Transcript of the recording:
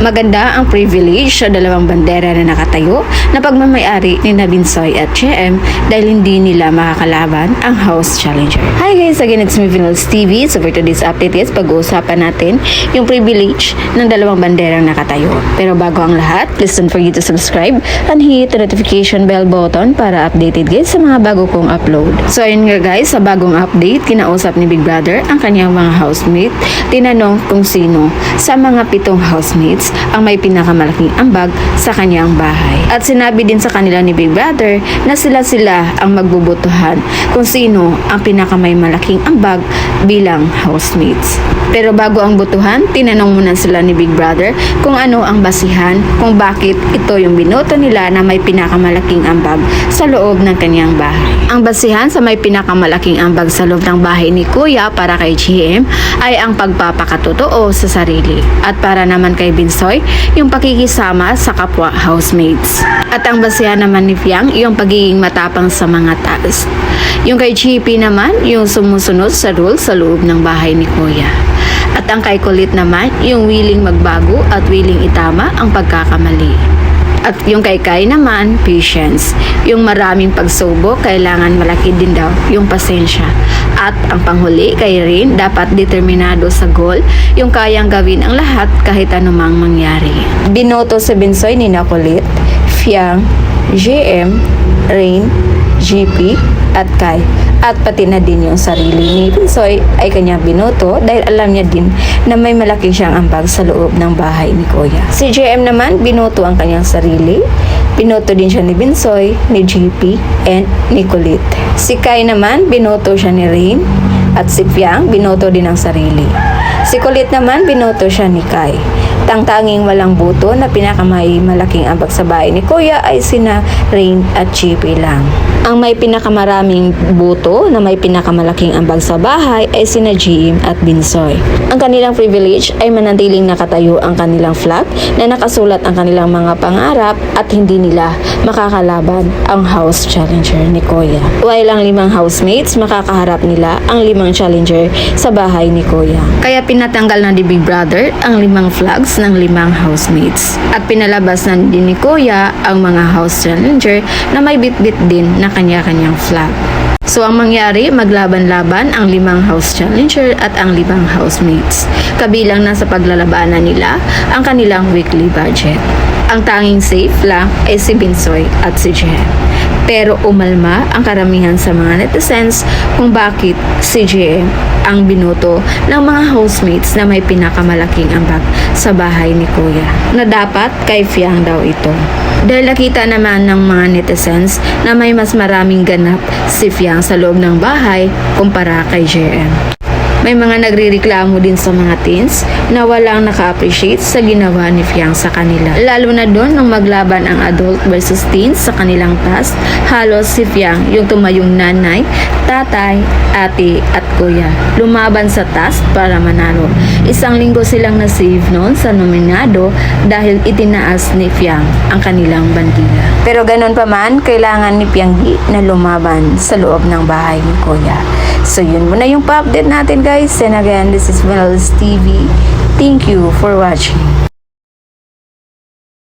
Maganda ang privilege sa dalawang bandera na nakatayo na pagmamayari ni Binsoy at GM dahil hindi nila makakalaban ang House Challenger. Hi guys, again it's me Vinals TV. So for today's update is pag-uusapan natin yung privilege ng dalawang banderang nakatayo. Pero bago ang lahat, please don't forget to subscribe and hit the notification bell button para updated guys sa mga bago kong upload. So ayun nga guys, sa bagong update, kinausap ni Big Brother ang kanyang mga housemate. Tinanong kung sino sa mga 7 housemates ang may pinakamalaking ambag sa kanyang bahay. At sinabi din sa kanila ni Big Brother na sila ang magbubutuhan kung sino ang pinakamay malaking ambag bilang housemates. Pero bago ang butuhan, tinanong muna sila ni Big Brother kung ano ang basihan kung bakit ito yung binoto nila na may pinakamalaking ambag sa loob ng kanyang bahay. Ang basihan sa may pinakamalaking ambag sa loob ng bahay ni Kuya para kay GM ay ang pagpapakatotoo sa sarili. At para naman kay Binsoy, yung pakikisama sa kapwa housemates. At ang basihan naman ni Fiang, yung pagiging matapang sa mga taas. Yung kay GP naman, yung sumusunod sa rules sa loob ng bahay ni Kuya. At ang kay Kulit naman, yung willing magbago at willing itama ang pagkakamali. At yung kay Kai naman, patience. Yung maraming pagsubok, kailangan malaki din daw yung pasensya. At ang panghuli kay Rin, dapat determinado sa goal, yung kayang gawin ang lahat kahit anumang mangyari. Binoto si Binsoy ni Kulit, Fiang, GM, Rin, GP, at Kai. At pati na din yung sarili ni Binsoy ay kanyang binoto dahil alam niya din na may malaki siyang ambag sa loob ng bahay ni Kuya. Si JM naman, binoto ang kanyang sarili. Binoto din siya ni Binsoy, ni GP, and ni Kulit. Si Kai naman, binoto siya ni Rain. At si Fiang, binoto din ang sarili. Si Kulit naman, binoto siya ni Kai. Tangtanging walang buto na pinakamay malaking ambag sa bahay ni Kuya ay sina Rain at GP lang. Ang may pinakamaraming buto na may pinakamalaking ambag sa bahay ay sina GM at Binsoy. Ang kanilang privilege ay manatiling nakatayo ang kanilang flag na nakasulat ang kanilang mga pangarap at hindi nila makakalaban ang House Challenger ni Kuya. While ang 5 housemates, makakaharap nila ang 5 challenger sa bahay ni Kuya. Kaya pinatanggal na ni Big Brother ang 5 flags ng 5 housemates. At pinalabas na din ni Kuya ang mga house challenger na may bitbit din na kanya-kanyang flag. So ang mangyari, maglaban-laban ang 5 house challenger at ang 5 housemates. Kabilang na sa paglalabanan nila ang kanilang weekly budget. Ang tanging safe lang ay si Binsoy at si Jem. Pero umalma ang karamihan sa mga netizens kung bakit si GM ang binoto ng mga housemates na may pinakamalaking ambag sa bahay ni Kuya. Na dapat kay Fiang daw ito. Dahil nakita naman ng mga netizens na may mas maraming ganap si Fiang sa loob ng bahay kumpara kay GM. May mga nagrireklamo din sa mga teens na walang naka-appreciate sa ginawa ni Fiang sa kanila. Lalo na doon nung maglaban ang adult versus teens sa kanilang task, halos si Fiang yung tumayong nanay, tatay, ate at kuya. Lumaban sa task para manalo. 1 linggo silang na-save noon sa nominado dahil itinaas ni Fiang ang kanilang bandila. Pero ganun pa man, kailangan ni Fianggi na lumaban sa loob ng bahay ni Kuya. So yun muna yung pa-update natin guys. And again, this is Vinals TV. Thank you for watching.